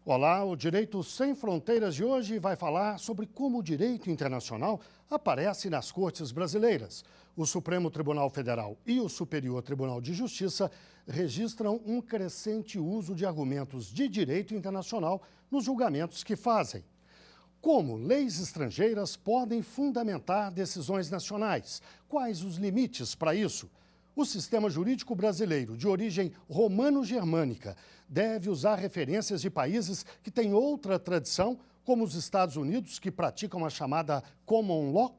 Olá, o Direito Sem Fronteiras de hoje vai falar sobre como o direito internacional aparece nas cortes brasileiras. O Supremo Tribunal Federal e o Superior Tribunal de Justiça registram um crescente uso de argumentos de direito internacional nos julgamentos que fazem. Como leis estrangeiras podem fundamentar decisões nacionais? Quais os limites para isso? O sistema jurídico brasileiro, de origem romano-germânica, deve usar referências de países que têm outra tradição, como os Estados Unidos, que praticam a chamada common law?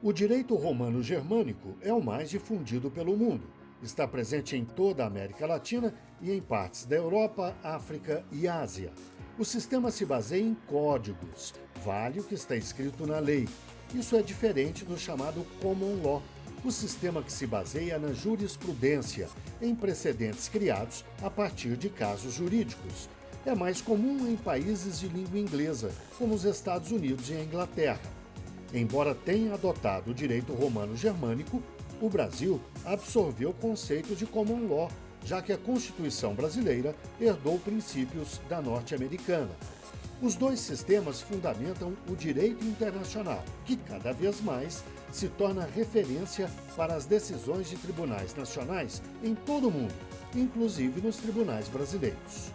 O direito romano-germânico é o mais difundido pelo mundo. Está presente em toda a América Latina e em partes da Europa, África e Ásia. O sistema se baseia em códigos, vale o que está escrito na lei. Isso é diferente do chamado common law, o sistema que se baseia na jurisprudência, em precedentes criados a partir de casos jurídicos. É mais comum em países de língua inglesa, como os Estados Unidos e a Inglaterra. Embora tenha adotado o direito romano-germânico, o Brasil absorveu o conceito de common law, já que a Constituição brasileira herdou princípios da norte-americana. Os dois sistemas fundamentam o direito internacional, que cada vez mais se torna referência para as decisões de tribunais nacionais em todo o mundo, inclusive nos tribunais brasileiros.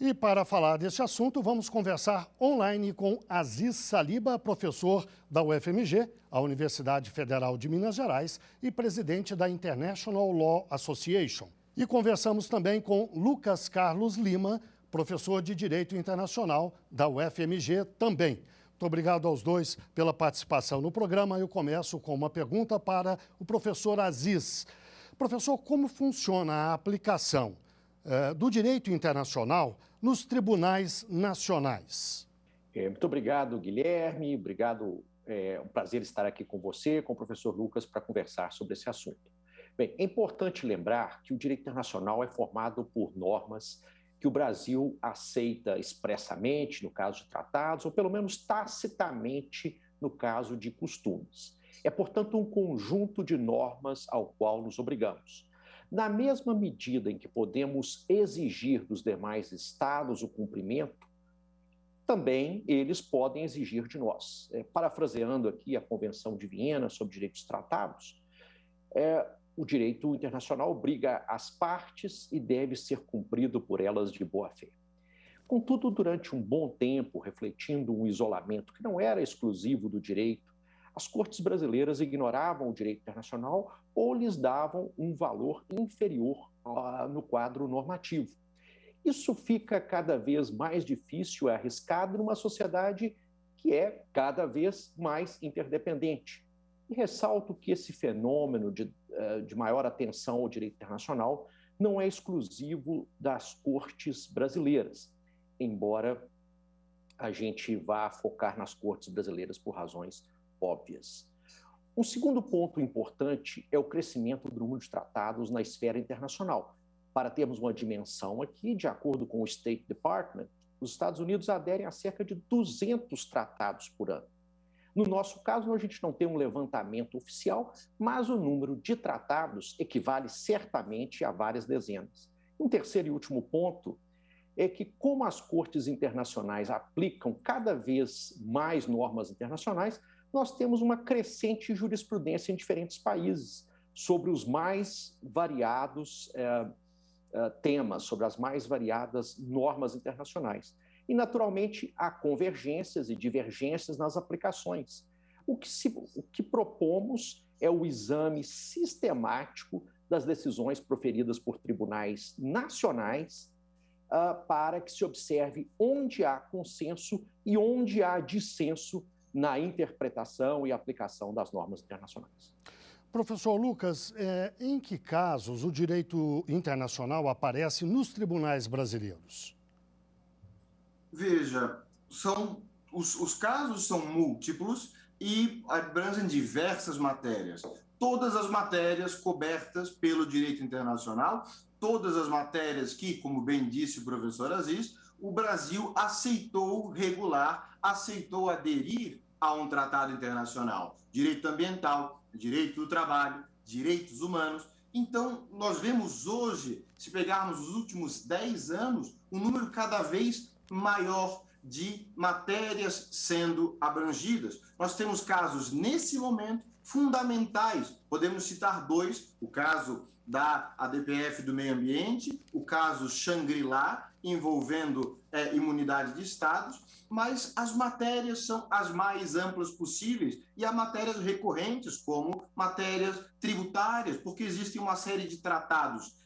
E para falar deste assunto, vamos conversar online com Aziz Saliba, professor da UFMG, a Universidade Federal de Minas Gerais, e presidente da International Law Association. E conversamos também com Lucas Carlos Lima, professor de Direito Internacional da UFMG também. Muito obrigado aos dois pela participação no programa. Eu começo com uma pergunta para o professor Aziz. Professor, como funciona a aplicação do direito internacional nos tribunais nacionais? Muito obrigado, Guilherme. Obrigado. É um prazer estar aqui com você, com o professor Lucas, para conversar sobre esse assunto. Bem, é importante lembrar que o direito internacional é formado por normas que o Brasil aceita expressamente, no caso de tratados, ou pelo menos tacitamente, no caso de costumes. É, portanto, um conjunto de normas ao qual nos obrigamos. Na mesma medida em que podemos exigir dos demais estados o cumprimento, também eles podem exigir de nós. Parafraseando aqui a Convenção de Viena sobre Direitos Tratados, o direito internacional obriga as partes e deve ser cumprido por elas de boa fé. Contudo, durante um bom tempo, refletindo um isolamento que não era exclusivo do direito, as cortes brasileiras ignoravam o direito internacional ou lhes davam um valor inferior no quadro normativo. Isso fica cada vez mais difícil e arriscado numa sociedade que é cada vez mais interdependente. E ressalto que esse fenômeno de maior atenção ao direito internacional não é exclusivo das cortes brasileiras, embora a gente vá focar nas cortes brasileiras por razões óbvias. Um segundo ponto importante é o crescimento do número de tratados na esfera internacional. Para termos uma dimensão aqui, de acordo com o State Department, os Estados Unidos aderem a cerca de 200 tratados por ano. No nosso caso, a gente não tem um levantamento oficial, mas o número de tratados equivale certamente a várias dezenas. Um terceiro e último ponto é que, como as cortes internacionais aplicam cada vez mais normas internacionais, nós temos uma crescente jurisprudência em diferentes países sobre os mais variados temas, sobre as mais variadas normas internacionais. E, naturalmente, há convergências e divergências nas aplicações. O que propomos é o exame sistemático das decisões proferidas por tribunais nacionais para que se observe onde há consenso e onde há dissenso na interpretação e aplicação das normas internacionais. Professor Lucas, em que casos o direito internacional aparece nos tribunais brasileiros? Veja, os casos são múltiplos e abrangem diversas matérias. Todas as matérias cobertas pelo direito internacional, todas as matérias que, como bem disse o professor Aziz, o Brasil aceitou regular, aceitou aderir a um tratado internacional. Direito ambiental, direito do trabalho, direitos humanos. Então, nós vemos hoje se pegarmos os últimos 10 anos, um número cada vez maior de matérias sendo abrangidas. Nós temos casos, nesse momento, fundamentais. Podemos citar dois: o caso da ADPF do Meio Ambiente, o caso Shangri-La, envolvendo imunidade de estados, mas as matérias são as mais amplas possíveis e há matérias recorrentes, como matérias tributárias, porque existe uma série de tratados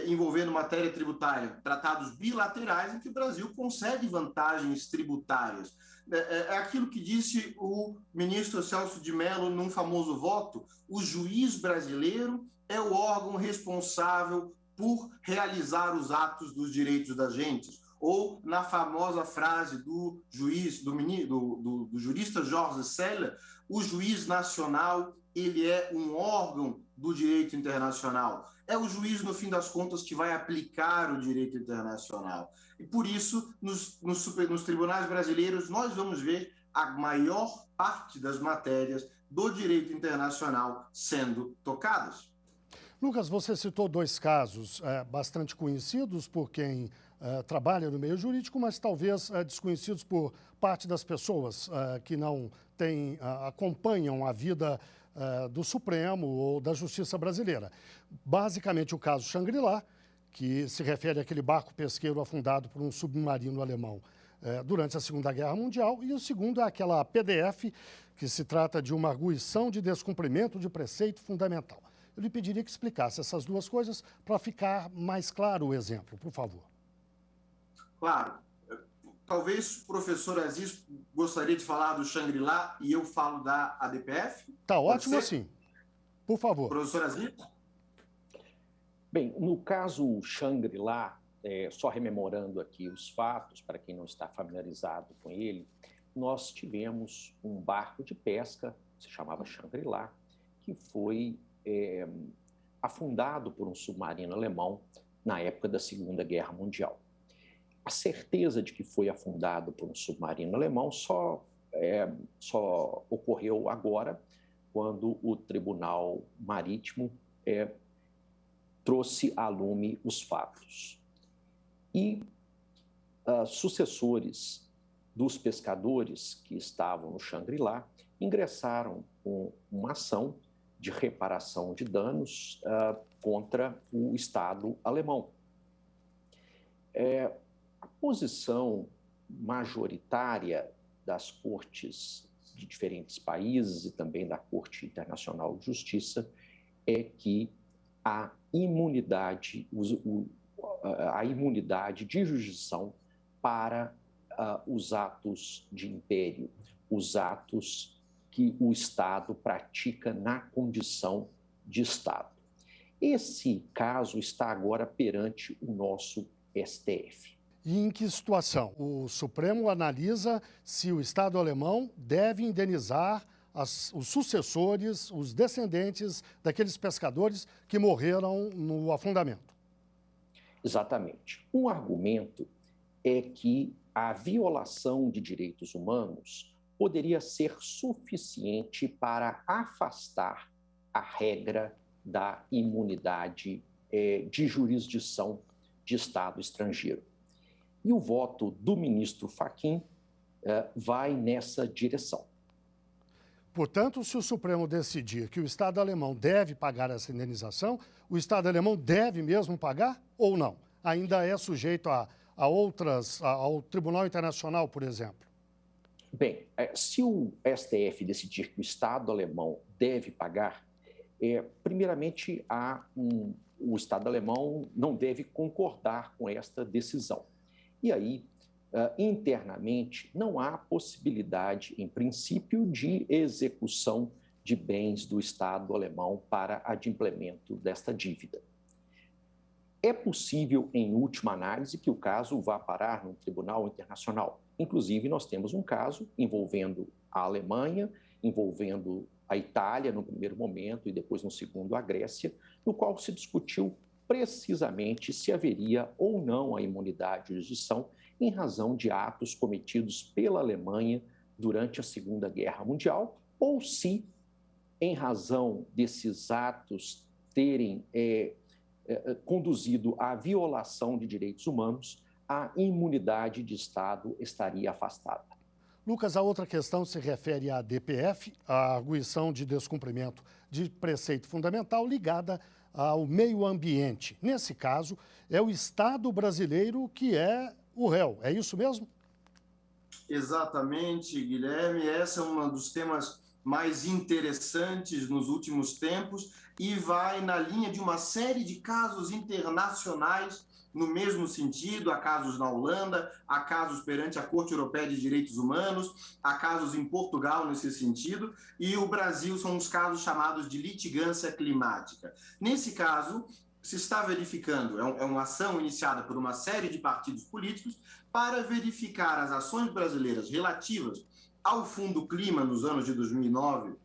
envolvendo matéria tributária, tratados bilaterais em que o Brasil concede vantagens tributárias. É aquilo que disse o ministro Celso de Mello num famoso voto: o juiz brasileiro é o órgão responsável por realizar os atos dos direitos das gentes. Ou na famosa frase do jurista Jorge Sella: o juiz nacional, ele é um órgão do direito internacional. É o juiz, no fim das contas, que vai aplicar o direito internacional. E por isso, nos tribunais brasileiros, nós vamos ver a maior parte das matérias do direito internacional sendo tocadas. Lucas, você citou dois casos bastante conhecidos por quem trabalha no meio jurídico, mas talvez desconhecidos por parte das pessoas que não acompanham a vida do Supremo ou da Justiça brasileira. Basicamente, o caso Shangri-La, que se refere àquele barco pesqueiro afundado por um submarino alemão durante a Segunda Guerra Mundial, e o segundo é aquela PDF, que se trata de uma arguição de descumprimento de preceito fundamental. Eu lhe pediria que explicasse essas duas coisas para ficar mais claro o exemplo, por favor. Claro. Talvez o professor Aziz gostaria de falar do Shangri-La e eu falo da ADPF? Está ótimo assim. Por favor. Professor Aziz? Bem, no caso Shangri-La, só rememorando aqui os fatos, para quem não está familiarizado com ele, nós tivemos um barco de pesca, se chamava Shangri-La, que foi afundado por um submarino alemão na época da Segunda Guerra Mundial. A certeza de que foi afundado por um submarino alemão só ocorreu agora, quando o Tribunal Marítimo trouxe à lume os fatos. E sucessores dos pescadores que estavam no Shangri-La ingressaram com uma ação de reparação de danos contra o Estado alemão. A posição majoritária das cortes de diferentes países e também da Corte Internacional de Justiça é que a imunidade de jurisdição para os atos de império, os atos que o Estado pratica na condição de Estado. Esse caso está agora perante o nosso STF. E em que situação? O Supremo analisa se o Estado alemão deve indenizar os sucessores, os descendentes daqueles pescadores que morreram no afundamento. Exatamente. Um argumento é que a violação de direitos humanos poderia ser suficiente para afastar a regra da imunidade de jurisdição de Estado estrangeiro. E o voto do ministro Fachin vai nessa direção. Portanto, se o Supremo decidir que o Estado alemão deve pagar essa indenização, o Estado alemão deve mesmo pagar ou não? Ainda é sujeito ao Tribunal Internacional, por exemplo? Bem, se o STF decidir que o Estado alemão deve pagar, primeiramente, o Estado alemão não deve concordar com esta decisão. E aí, internamente, não há possibilidade, em princípio, de execução de bens do Estado alemão para adimplemento desta dívida. É possível, em última análise, que o caso vá parar no Tribunal Internacional. Inclusive, nós temos um caso envolvendo a Alemanha, envolvendo a Itália no primeiro momento e depois no segundo a Grécia, no qual se discutiu precisamente se haveria ou não a imunidade de jurisdição em razão de atos cometidos pela Alemanha durante a Segunda Guerra Mundial, ou se, em razão desses atos terem conduzido à violação de direitos humanos, a imunidade de Estado estaria afastada. Lucas, a outra questão se refere à DPF, a arguição de descumprimento de preceito fundamental ligada ao meio ambiente. Nesse caso, é o Estado brasileiro que é o réu. É isso mesmo? Exatamente, Guilherme. Esse é um dos temas mais interessantes nos últimos tempos e vai na linha de uma série de casos internacionais no mesmo sentido. Há casos na Holanda, há casos perante a Corte Europeia de Direitos Humanos, há casos em Portugal nesse sentido, e o Brasil são os casos chamados de litigância climática. Nesse caso, se está verificando, é uma ação iniciada por uma série de partidos políticos para verificar as ações brasileiras relativas ao Fundo Clima nos anos de 2019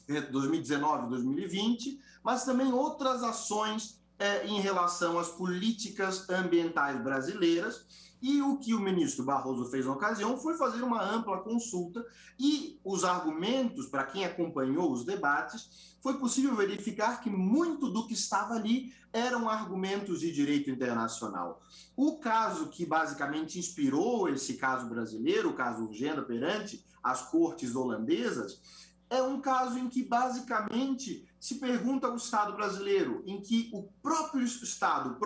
e 2020, mas também outras ações em relação às políticas ambientais brasileiras. E o que o ministro Barroso fez na ocasião foi fazer uma ampla consulta e os argumentos, para quem acompanhou os debates, foi possível verificar que muito do que estava ali eram argumentos de direito internacional. O caso que basicamente inspirou esse caso brasileiro, o caso Urgenda perante as cortes holandesas, é um caso em que basicamente se pergunta ao Estado brasileiro, em que o próprio Estado,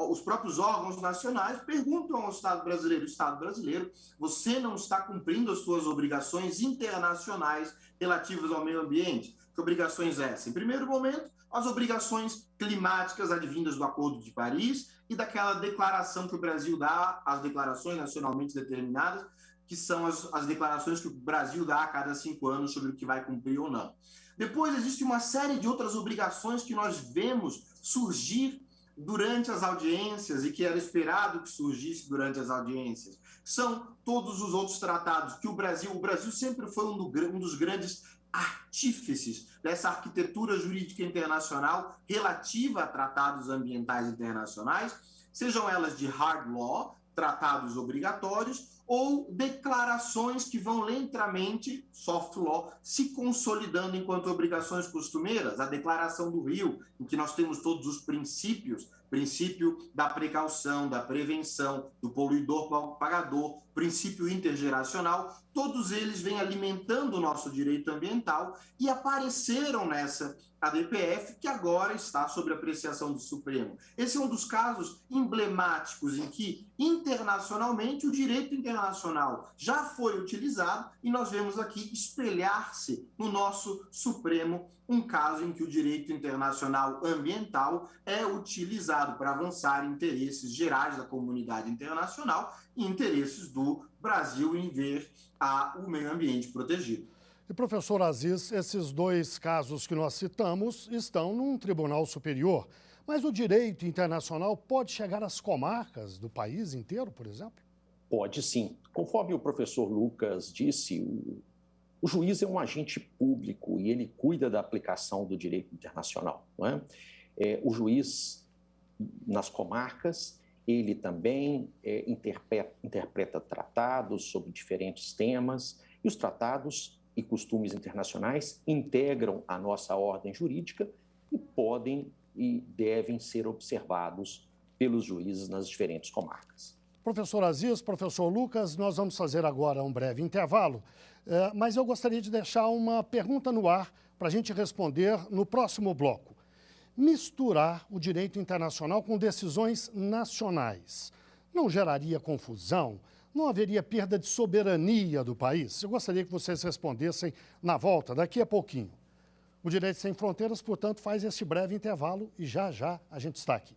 os próprios órgãos nacionais perguntam ao Estado brasileiro, você não está cumprindo as suas obrigações internacionais relativas ao meio ambiente? Que obrigações essas? Em primeiro momento, as obrigações climáticas advindas do Acordo de Paris e daquela declaração que o Brasil dá, as declarações nacionalmente determinadas, que são as declarações que o Brasil dá a cada 5 anos sobre o que vai cumprir ou não. Depois, existe uma série de outras obrigações que nós vemos surgir durante as audiências e que era esperado que surgisse durante as audiências. São todos os outros tratados que o Brasil sempre foi um dos grandes artífices dessa arquitetura jurídica internacional relativa a tratados ambientais internacionais, sejam elas de hard law, tratados obrigatórios, ou declarações que vão lentamente, soft law, se consolidando enquanto obrigações costumeiras. A Declaração do Rio, em que nós temos todos os princípio da precaução, da prevenção, do poluidor pagador, princípio intergeracional, todos eles vêm alimentando o nosso direito ambiental e apareceram nessa ADPF, que agora está sob apreciação do Supremo. Esse é um dos casos emblemáticos em que, internacionalmente, o direito internacional já foi utilizado e nós vemos aqui espelhar-se no nosso Supremo um caso em que o direito internacional ambiental é utilizado para avançar interesses gerais da comunidade internacional e interesses do Brasil em ver o meio ambiente protegido. E, professor Aziz, esses dois casos que nós citamos estão num tribunal superior, mas o direito internacional pode chegar às comarcas do país inteiro, por exemplo? Pode sim. Conforme o professor Lucas disse, o juiz é um agente público e ele cuida da aplicação do direito internacional, não é? O juiz, nas comarcas, ele também interpreta tratados sobre diferentes temas e os tratados e costumes internacionais integram a nossa ordem jurídica e podem e devem ser observados pelos juízes nas diferentes comarcas. Professor Aziz, professor Lucas, nós vamos fazer agora um breve intervalo, mas eu gostaria de deixar uma pergunta no ar para a gente responder no próximo bloco. Misturar o direito internacional com decisões nacionais não geraria confusão? Não haveria perda de soberania do país? Eu gostaria que vocês respondessem na volta, daqui a pouquinho. O Direito Sem Fronteiras, portanto, faz esse breve intervalo e já a gente está aqui.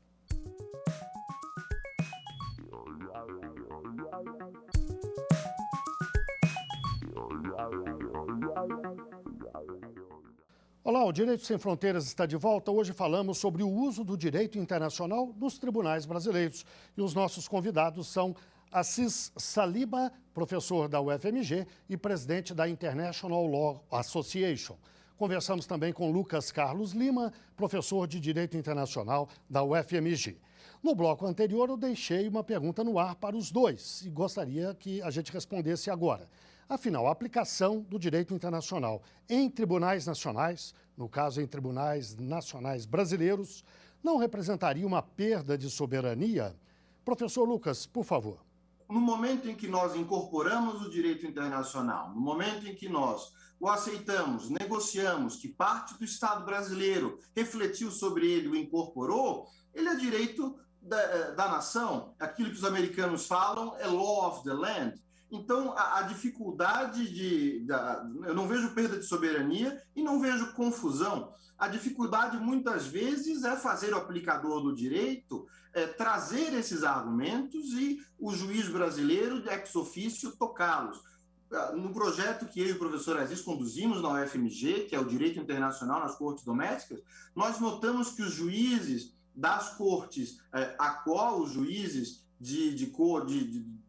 Olá, o Direito Sem Fronteiras está de volta. Hoje falamos sobre o uso do direito internacional nos tribunais brasileiros. E os nossos convidados são Assis Saliba, professor da UFMG e presidente da International Law Association. Conversamos também com Lucas Carlos Lima, professor de Direito Internacional da UFMG. No bloco anterior, eu deixei uma pergunta no ar para os dois e gostaria que a gente respondesse agora. Afinal, a aplicação do direito internacional em tribunais nacionais, no caso em tribunais nacionais brasileiros, não representaria uma perda de soberania? Professor Lucas, por favor. No momento em que nós incorporamos o direito internacional, no momento em que nós o aceitamos, negociamos, que parte do Estado brasileiro refletiu sobre ele, o incorporou, ele é direito da nação. Aquilo que os americanos falam é law of the land. Então, a dificuldade eu não vejo perda de soberania e não vejo confusão. A dificuldade, muitas vezes, é fazer o aplicador do direito trazer esses argumentos e o juiz brasileiro, ex officio, tocá-los. No projeto que eu e o professor Aziz conduzimos na UFMG, que é o Direito Internacional nas Cortes Domésticas, nós notamos que os juízes das cortes, a qual os juízes de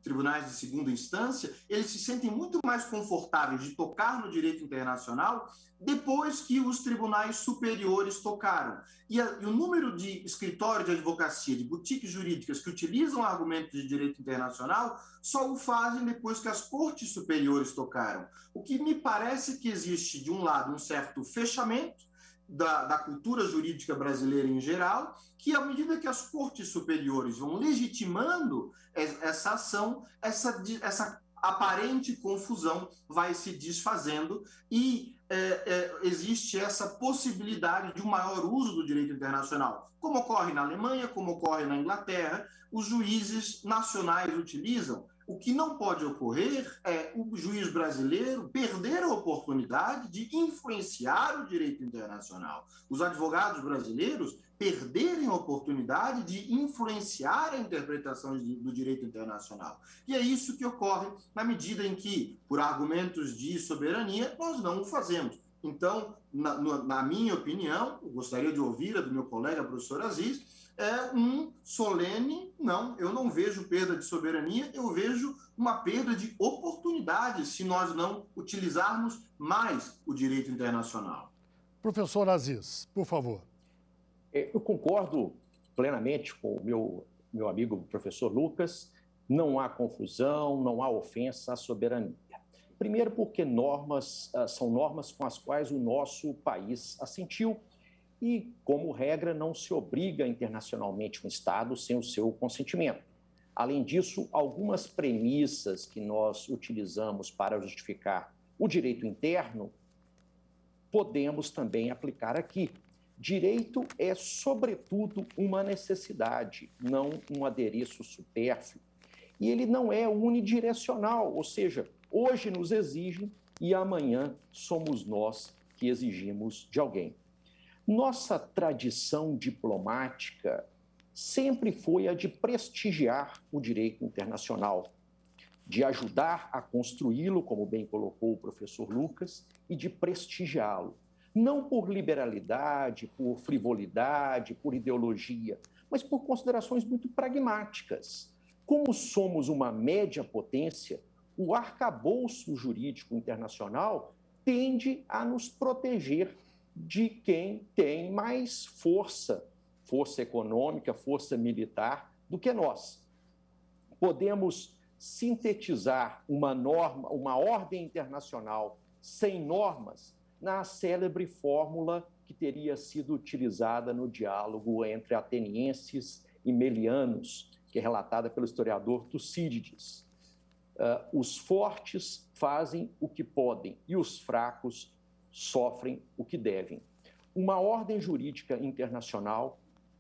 tribunais de segunda instância, eles se sentem muito mais confortáveis de tocar no direito internacional depois que os tribunais superiores tocaram. E o número de escritórios de advocacia, de boutiques jurídicas que utilizam argumentos de direito internacional, só o fazem depois que as cortes superiores tocaram. O que me parece que existe, de um lado, um certo fechamento da cultura jurídica brasileira em geral, que à medida que as cortes superiores vão legitimando essa ação, essa aparente confusão vai se desfazendo e existe essa possibilidade de um maior uso do direito internacional. Como ocorre na Alemanha, como ocorre na Inglaterra, os juízes nacionais utilizam. O que não pode ocorrer é o juiz brasileiro perder a oportunidade de influenciar o direito internacional. Os advogados brasileiros perderem a oportunidade de influenciar a interpretação do direito internacional. E é isso que ocorre na medida em que, por argumentos de soberania, nós não o fazemos. Então, na minha opinião, eu gostaria de ouvir a do meu colega, professor Aziz, é um solene, não, eu não vejo perda de soberania, eu vejo uma perda de oportunidade se nós não utilizarmos mais o direito internacional. Professor Aziz, por favor. Eu concordo plenamente com o meu amigo professor Lucas, não há confusão, não há ofensa à soberania. Primeiro porque são normas com as quais o nosso país assentiu, e, como regra, não se obriga internacionalmente um Estado sem o seu consentimento. Além disso, algumas premissas que nós utilizamos para justificar o direito interno, podemos também aplicar aqui. Direito é, sobretudo, uma necessidade, não um adereço supérfluo. E ele não é unidirecional, ou seja, hoje nos exigem e amanhã somos nós que exigimos de alguém. Nossa tradição diplomática sempre foi a de prestigiar o direito internacional, de ajudar a construí-lo, como bem colocou o professor Lucas, e de prestigiá-lo. Não por liberalidade, por frivolidade, por ideologia, mas por considerações muito pragmáticas. Como somos uma média potência, o arcabouço jurídico internacional tende a nos proteger de quem tem mais força econômica, força militar do que nós. Podemos sintetizar uma ordem internacional sem normas na célebre fórmula que teria sido utilizada no diálogo entre atenienses e melianos, que é relatada pelo historiador Tucídides. Os fortes fazem o que podem e os fracos sofrem o que devem. Uma ordem jurídica internacional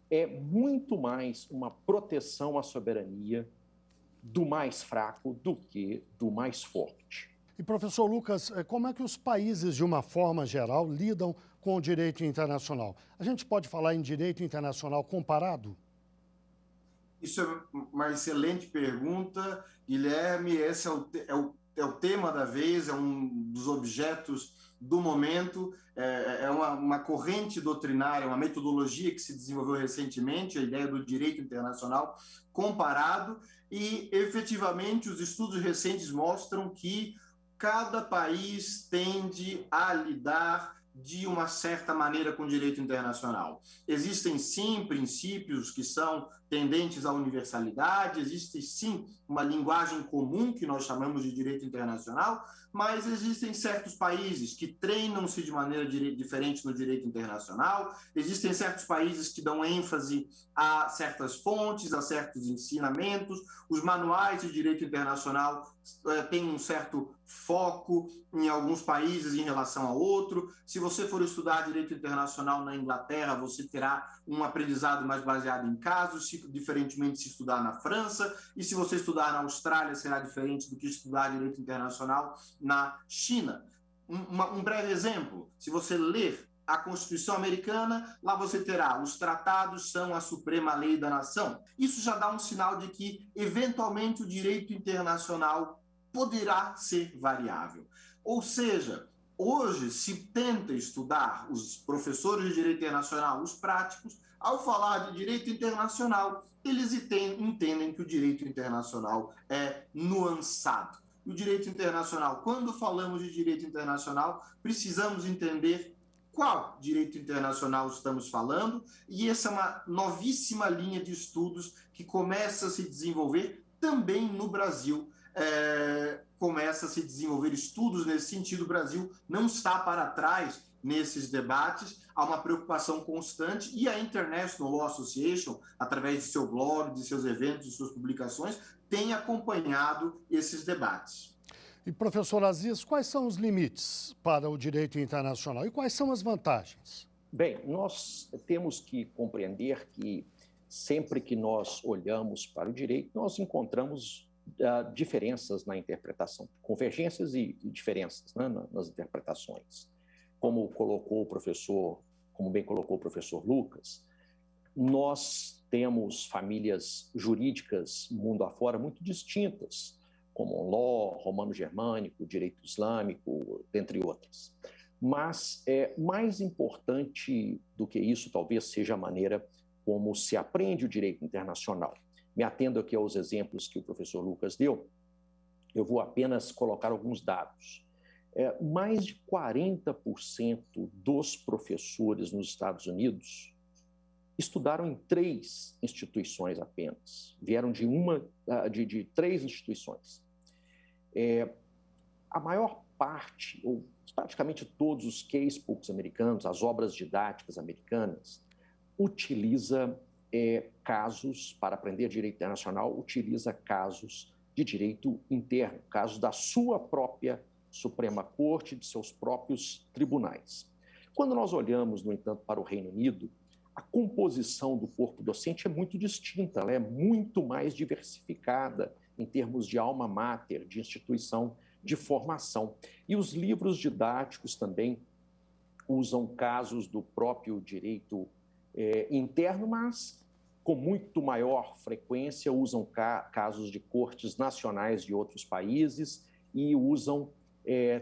é muito mais uma proteção à soberania do mais fraco do que do mais forte. E, professor Lucas, como é que os países, de uma forma geral, lidam com o direito internacional? A gente pode falar em direito internacional comparado? Isso é uma excelente pergunta, Guilherme. Esse é o tema da vez, é um dos objetos do momento, é uma corrente doutrinária, uma metodologia que se desenvolveu recentemente, a ideia do direito internacional comparado, e efetivamente os estudos recentes mostram que cada país tende a lidar de uma certa maneira com o direito internacional. Existem, sim, princípios que são tendentes à universalidade, existe sim uma linguagem comum que nós chamamos de direito internacional, mas existem certos países que treinam-se de maneira diferente no direito internacional, existem certos países que dão ênfase a certas fontes, a certos ensinamentos, os manuais de direito internacional têm um certo foco em alguns países em relação a outro. Se você for estudar direito internacional na Inglaterra, você terá um aprendizado mais baseado em casos, diferentemente se estudar na França, e se você estudar na Austrália, será diferente do que estudar direito internacional na China. Um breve exemplo, se você ler a Constituição americana, lá você terá os tratados são a suprema lei da nação. Isso já dá um sinal de que, eventualmente, o direito internacional poderá ser variável. Ou seja, hoje se tenta estudar, os professores de direito internacional, os práticos, ao falar de direito internacional, eles entendem que o direito internacional é nuançado. O direito internacional, quando falamos de direito internacional, precisamos entender qual direito internacional estamos falando, e essa é uma novíssima linha de estudos que começa a se desenvolver também no Brasil. Começa a se desenvolver estudos nesse sentido. O Brasil não está para trás nesses debates, há uma preocupação constante, e a International Law Association, através de seu blog, de seus eventos, de suas publicações, tem acompanhado esses debates. E, professor Aziz, quais são os limites para o direito internacional e quais são as vantagens? Bem, nós temos que compreender que sempre que nós olhamos para o direito, nós encontramos diferenças na interpretação, convergências e diferenças, né, nas interpretações. Como bem colocou o professor Lucas, nós temos famílias jurídicas mundo afora muito distintas, common law, romano-germânico, direito islâmico, dentre outras. Mas mais importante do que isso talvez seja a maneira como se aprende o direito internacional. Me atendo aqui aos exemplos que o professor Lucas deu, eu vou apenas colocar alguns dados. Mais de 40% dos professores nos Estados Unidos estudaram em 3 instituições apenas, vieram de 3 instituições. A maior parte, ou praticamente todos os casebooks americanos, as obras didáticas americanas, utiliza casos, para aprender direito internacional, utiliza casos de direito interno, casos da sua própria Suprema Corte, de seus próprios tribunais. Quando nós olhamos, no entanto, para o Reino Unido, a composição do corpo docente é muito distinta, ela é muito mais diversificada em termos de alma mater, de instituição de formação. E os livros didáticos também usam casos do próprio direito interno, mas com muito maior frequência usam casos de cortes nacionais de outros países e usam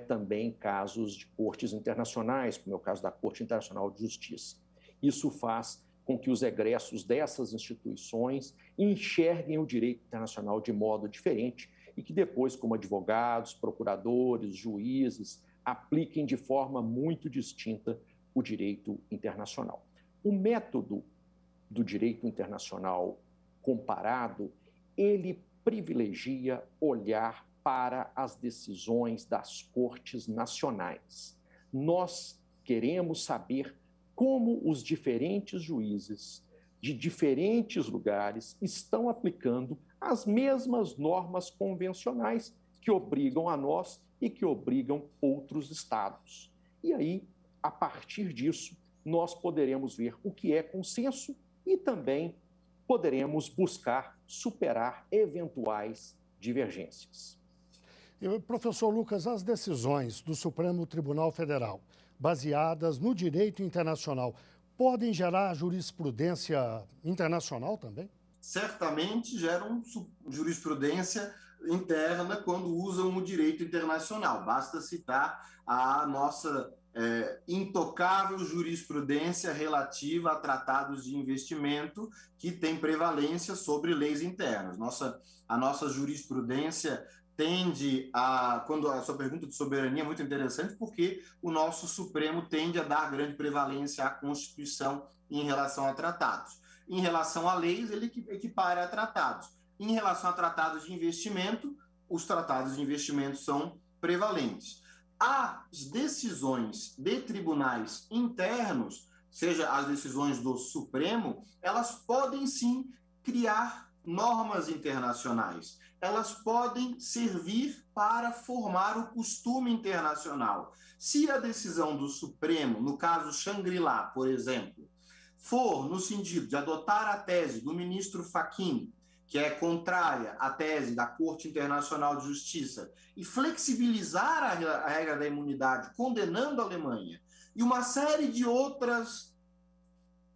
também casos de cortes internacionais, como é o caso da Corte Internacional de Justiça. Isso faz com que os egressos dessas instituições enxerguem o direito internacional de modo diferente e que depois, como advogados, procuradores, juízes, apliquem de forma muito distinta o direito internacional. O método do direito internacional comparado, ele privilegia olhar para as decisões das cortes nacionais. Nós queremos saber como os diferentes juízes de diferentes lugares estão aplicando as mesmas normas convencionais que obrigam a nós e que obrigam outros estados. E aí, a partir disso, nós poderemos ver o que é consenso e também poderemos buscar superar eventuais divergências. Professor Lucas, as decisões do Supremo Tribunal Federal, baseadas no direito internacional, podem gerar jurisprudência internacional também? Certamente geram jurisprudência interna quando usam o direito internacional. Basta citar a nossa intocável jurisprudência relativa a tratados de investimento que tem prevalência sobre leis internas. A nossa jurisprudência tende a... Quando a sua pergunta de soberania é muito interessante, porque o nosso Supremo tende a dar grande prevalência à Constituição em relação a tratados. Em relação a leis, ele equipara a tratados. Em relação a tratados de investimento, os tratados de investimento são prevalentes. As decisões de tribunais internos, seja as decisões do Supremo, elas podem sim criar normas internacionais. Elas podem servir para formar o costume internacional. Se a decisão do Supremo, no caso Shangri-La, por exemplo, for no sentido de adotar a tese do ministro Fachin, que é contrária à tese da Corte Internacional de Justiça, e flexibilizar a regra da imunidade, condenando a Alemanha, e uma série de outras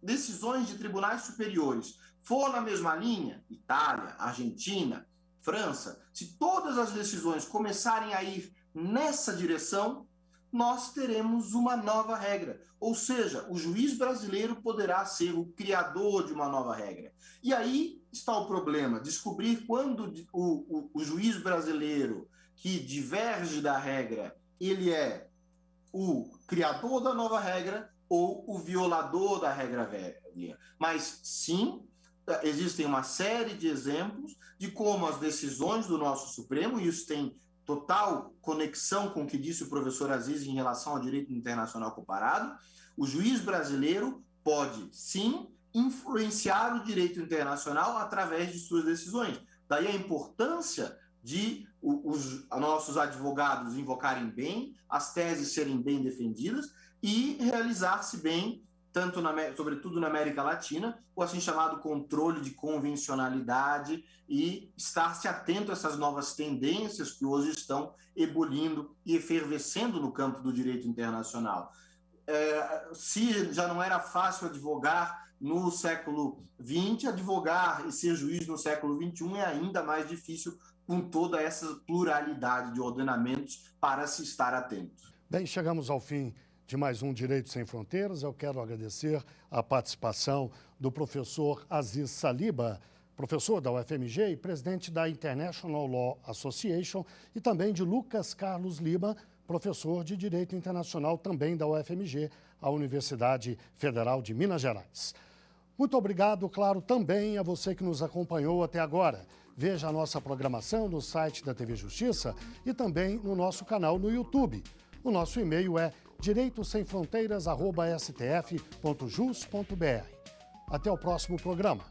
decisões de tribunais superiores for na mesma linha, Itália, Argentina, França, se todas as decisões começarem a ir nessa direção, nós teremos uma nova regra. Ou seja, o juiz brasileiro poderá ser o criador de uma nova regra. E aí está o problema, descobrir quando o juiz brasileiro que diverge da regra, ele é o criador da nova regra ou o violador da regra velha. Mas, sim, existem uma série de exemplos de como as decisões do nosso Supremo, e isso tem total conexão com o que disse o professor Aziz em relação ao direito internacional comparado, o juiz brasileiro pode, sim, influenciar o direito internacional através de suas decisões. Daí a importância de os nossos advogados invocarem bem, as teses serem bem defendidas e realizar-se bem, sobretudo na América Latina, o assim chamado controle de convencionalidade e estar-se atento a essas novas tendências que hoje estão ebulindo e efervescendo no campo do direito internacional. Se já não era fácil advogar no século XX, advogar e ser juiz no século XXI é ainda mais difícil com toda essa pluralidade de ordenamentos para se estar atento. Bem, chegamos ao fim de mais um Direito Sem Fronteiras. Eu quero agradecer a participação do professor Aziz Saliba, professor da UFMG e presidente da International Law Association, e também de Lucas Carlos Lima, professor de Direito Internacional também da UFMG, a Universidade Federal de Minas Gerais. Muito obrigado, claro, também a você que nos acompanhou até agora. Veja a nossa programação no site da TV Justiça e também no nosso canal no YouTube. O nosso e-mail é direitosemfronteiras@stf.jus.br. Até o próximo programa.